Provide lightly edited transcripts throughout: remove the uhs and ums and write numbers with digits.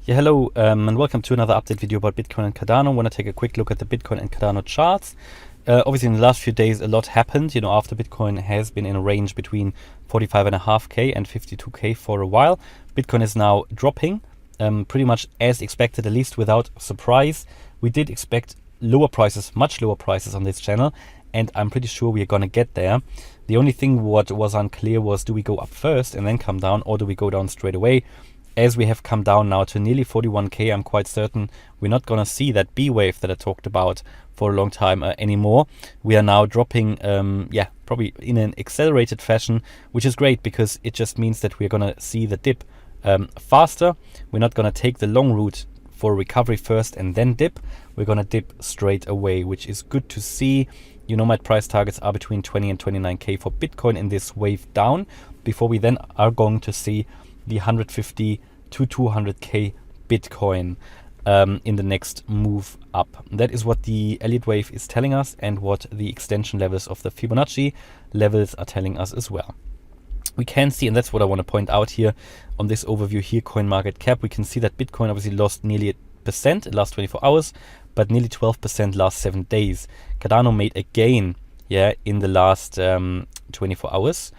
Yeah, hello, and welcome to another update video about Bitcoin and Cardano. I want to take a quick look at the Bitcoin and Cardano charts. Obviously, in the last few days, a lot happened. After Bitcoin has been in a range between 45.5K and 52K for a while. Bitcoin is now dropping, pretty much as expected, at least without surprise. We did expect lower prices, much lower prices on this channel, and I'm pretty sure we are going to get there. The only thing what was unclear was, do we go up first and then come down, or do we go down straight away? As we have come down now to nearly 41K, I'm quite certain we're not going to see that B wave that I talked about for a long time anymore. We are now dropping, probably in an accelerated fashion, which is great because it just means that we're going to see the dip faster. We're not going to take the long route for recovery first and then dip. We're going to dip straight away, which is good to see. My price targets are between 20 and 29K for Bitcoin in this wave down, before we then are going to see the 150 to 200K Bitcoin in the next move up. That is what the Elliott Wave is telling us, and what the extension levels of the Fibonacci levels are telling us as well. We can see, and that's what I want to point out here on this overview here, CoinMarketCap, we can see that Bitcoin obviously lost nearly 1% in the last 24 hours, but nearly 12% last 7 days. Cardano made a gain, in the last 24 hours.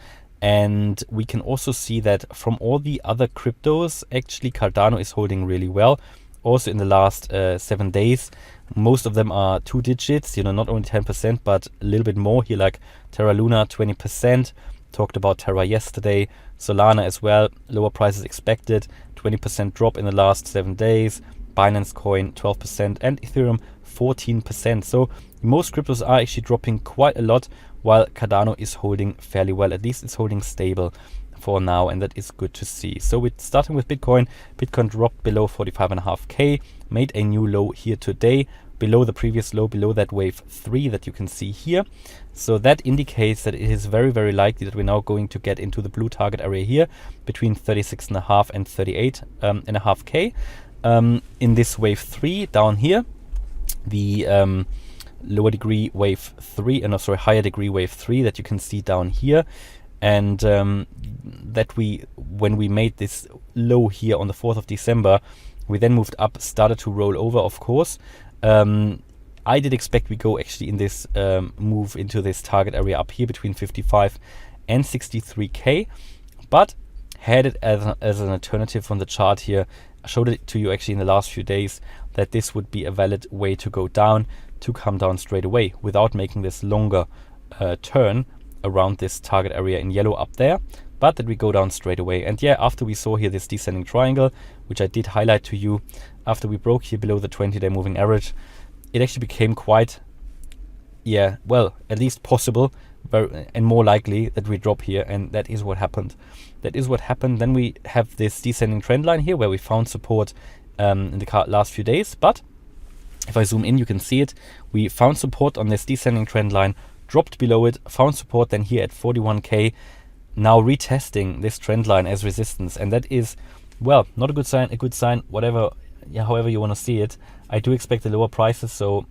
And we can also see that from all the other cryptos, actually Cardano is holding really well. Also in the last 7 days, most of them are 2 digits, not only 10%, but a little bit more here, like Terra Luna, 20%. Talked about Terra yesterday. Solana as well, lower prices expected, 20% drop in the last 7 days. Binance Coin, 12%, and Ethereum, 14%. So most cryptos are actually dropping quite a lot, while Cardano is holding fairly well. At least it's holding stable for now, and that is good to see. So we're starting with Bitcoin. Bitcoin dropped below 45.5K, made a new low here today, below the previous low, below that wave 3 that you can see here. So that indicates that it is very, very likely that we're now going to get into the blue target area here, between 36.5 and 38.5K. In this wave 3 down here, the lower degree wave 3, higher degree wave 3 that you can see down here, and that when we made this low here on the 4th of December, we then moved up, started to roll over, of course. I did expect we go actually in this move into this target area up here between 55 and 63K, but had it as an alternative on the chart here. I showed it to you actually in the last few days that this would be a valid way to go down, to come down straight away without making this longer turn around this target area in yellow up there, but that we go down straight away. And after we saw here this descending triangle, which I did highlight to you, after we broke here below the 20-day moving average, it actually became quite, at least possible and more likely that we drop here, and that is what happened. Then we have this descending trend line here where we found support in the last few days, but if I zoom in, you can see it. We found support on this descending trend line, dropped below it, found support then here at 41K, now retesting this trend line as resistance, and that is, not a good sign, a good sign, whatever, however you want to see it. I do expect the lower prices, so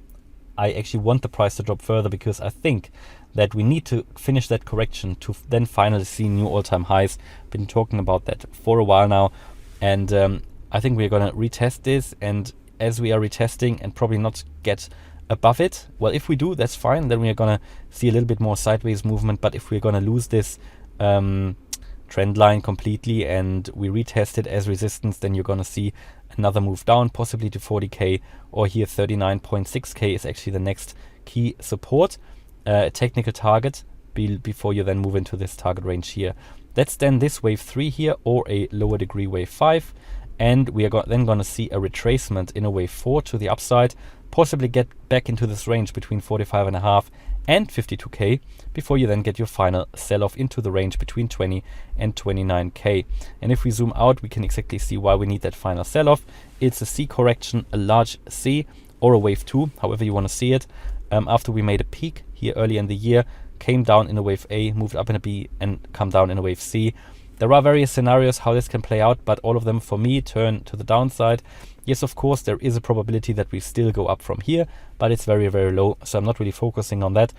I actually want the price to drop further, because I think that we need to finish that correction to then finally see new all-time highs. Been talking about that for a while now, and I think we're going to retest this, and as we are retesting and probably not get above it, if we do, that's fine, then we are going to see a little bit more sideways movement. But if we're going to lose this trend line completely and we retest it as resistance, then you're going to see another move down, possibly to 40K, or here 39.6K is actually the next key support, technical target, before you then move into this target range here. That's then this wave 3 here, or a lower degree wave 5, and we are then going to see a retracement in a wave 4 to the upside, possibly get back into this range between 45.5 and 52K, before you then get your final sell-off into the range between 20 and 29K. And if we zoom out, we can exactly see why we need that final sell-off. It's a C correction, a large C, or a wave 2, however you want to see it. After we made a peak here early in the year, came down in a wave A, moved up in a B, and come down in a wave C. There are various scenarios how this can play out, but all of them for me turn to the downside. Yes, of course, there is a probability that we still go up from here, but it's very, very low, so I'm not really focusing on that.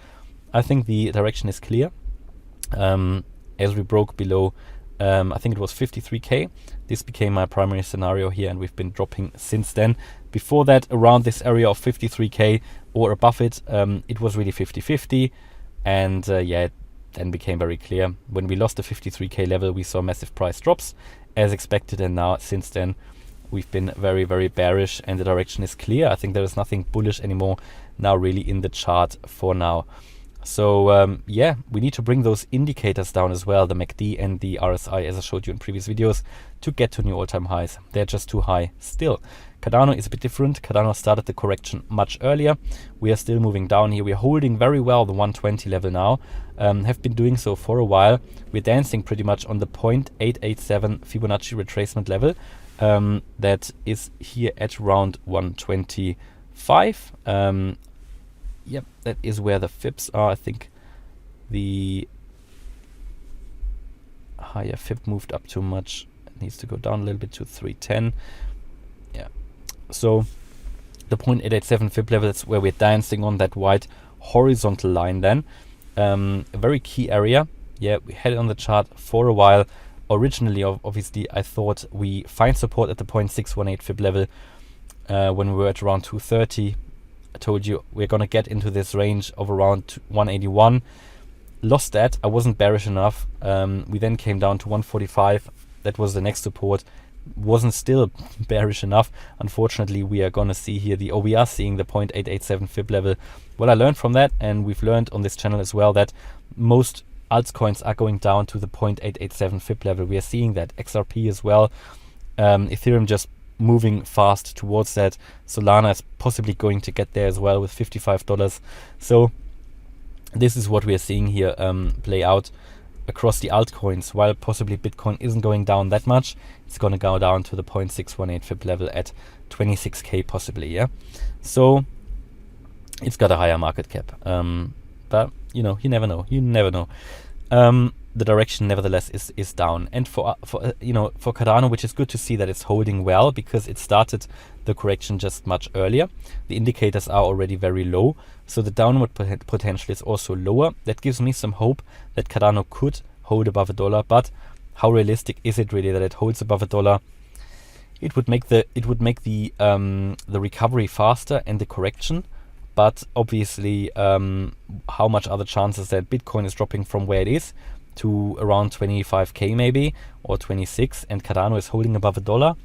I think the direction is clear. As we broke below I think it was 53k. This became my primary scenario here, and we've been dropping since then. Before that, around this area of 53k or above it, it was really 50-50, and yeah, it then became very clear. When we lost the 53k level, we saw massive price drops as expected, and now since then we've been very, very bearish, and the direction is clear. I think there is nothing bullish anymore now really in the chart for now. So yeah, we need to bring those indicators down as well, the MACD and the RSI, as I showed you in previous videos, to get to new all-time highs. They're just too high still. Cardano is a bit different. Cardano started the correction much earlier. We are still moving down here. We're holding very well the 120 level now, have been doing so for a while. We're dancing pretty much on the 0.887 Fibonacci retracement level. That is here at around 125. Yep, that is where the fibs are. I think the higher fib moved up too much. It needs to go down a little bit to 310. Yeah, so the 0.887 fib level, that's where we're dancing on that white horizontal line then. A very key area. Yeah, we had it on the chart for a while. Originally, obviously, I thought we find support at the 0.618 fib level when we were at around 230. I told you we're going to get into this range of around 181. Lost that. I wasn't bearish enough. We then came down to 145. That was the next support. Wasn't still bearish enough. Unfortunately, we are going to see here we are seeing the 0.887 fib level. Well, I learned from that, and we've learned on this channel as well that most altcoins are going down to the 0.887 fib level. We are seeing that XRP as well. Ethereum just moving fast towards that. Solana is possibly going to get there as well with $55. So this is what we are seeing here play out across the altcoins. While possibly Bitcoin isn't going down that much, it's going to go down to the 0.618 fib level at 26k possibly. Yeah, so it's got a higher market cap, but you know, you never know. The direction nevertheless is down, and for Cardano, which is good to see that it's holding well, because it started the correction just much earlier. The indicators are already very low, so the downward potential is also lower. That gives me some hope that Cardano could hold above $1, but how realistic is it really that it holds above $1? It would make the recovery faster and the correction, but obviously how much are the chances that Bitcoin is dropping from where it is to around 25k maybe, or 26, and Cardano is holding above $1?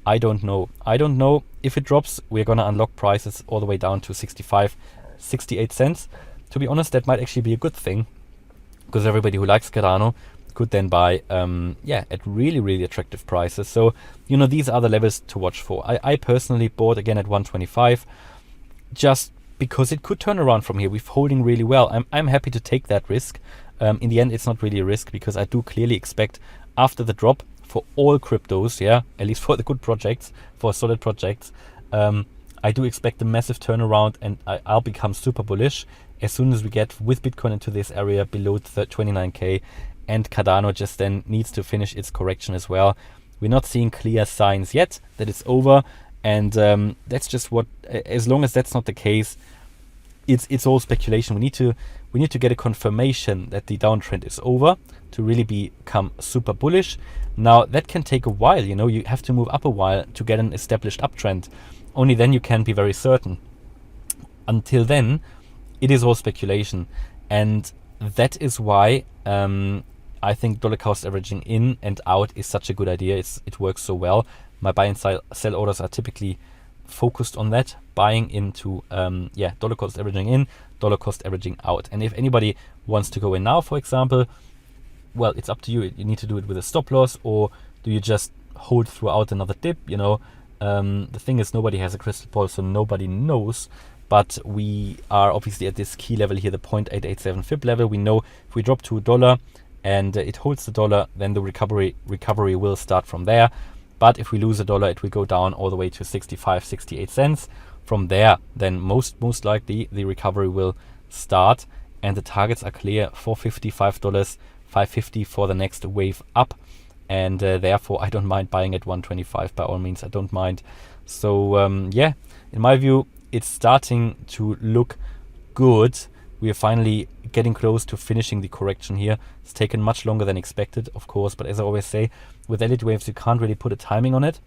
I don't know. If it drops, we're gonna unlock prices all the way down to 68 cents. To be honest, that might actually be a good thing, because everybody who likes Cardano could then buy at really, really attractive prices. So these are the levels to watch for. I personally bought again at 125, just because it could turn around from here. We're holding really well. I'm happy to take that risk. In the end, it's not really a risk, because I do clearly expect after the drop for all cryptos, at least for the good projects, for solid projects, I do expect a massive turnaround, and I'll become super bullish as soon as we get with Bitcoin into this area below 29k, and Cardano just then needs to finish its correction as well. We're not seeing clear signs yet that it's over, and that's just what. As long as that's not the case, it's all speculation. We need to get a confirmation that the downtrend is over to really become super bullish. Now that can take a while. You have to move up a while to get an established uptrend. Only then you can be very certain. Until then, it is all speculation, and that is why I think dollar cost averaging in and out is such a good idea. It works so well. My buy and sell orders are typically focused on that, buying into dollar cost averaging in, dollar cost averaging out. And if anybody wants to go in now, for example, well, it's up to you. You need to do it with a stop loss, or do you just hold throughout another dip? The thing is, nobody has a crystal ball, so nobody knows. But we are obviously at this key level here, the 0.887 fib level. We know if we drop to $1 and it holds the dollar, then the recovery will start from there. But if we lose $1, it will go down all the way to 68 cents. From there, then most likely the recovery will start, and the targets are clear: $4.50, $5, $5.50 for the next wave up. And therefore, I don't mind buying at 125. By all means, I don't mind. So in my view, it's starting to look good, we are finally getting close to finishing the correction here. It's taken much longer than expected, of course, but as I always say, with Elliott Waves, you can't really put a timing on it.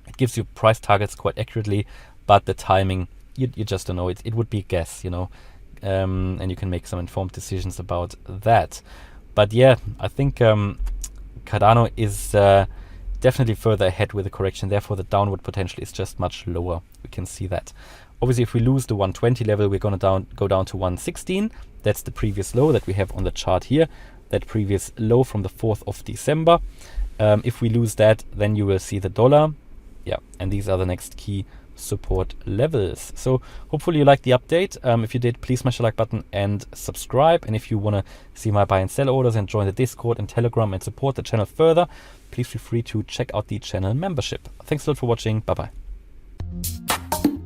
It gives you price targets quite accurately, but the timing, you just don't know. It would be a guess, and you can make some informed decisions about that. But yeah, I think Cardano is definitely further ahead with the correction. Therefore, the downward potential is just much lower. We can see that. Obviously, if we lose the 120 level, we're going to go down to 116. That's the previous low that we have on the chart here. That previous low from the 4th of December. If we lose that, then you will see the dollar. Yeah, and these are the next key support levels. So hopefully you liked the update. If you did, please smash the like button and subscribe. And if you want to see my buy and sell orders and join the Discord and Telegram and support the channel further, please feel free to check out the channel membership. Thanks a lot for watching. Bye bye.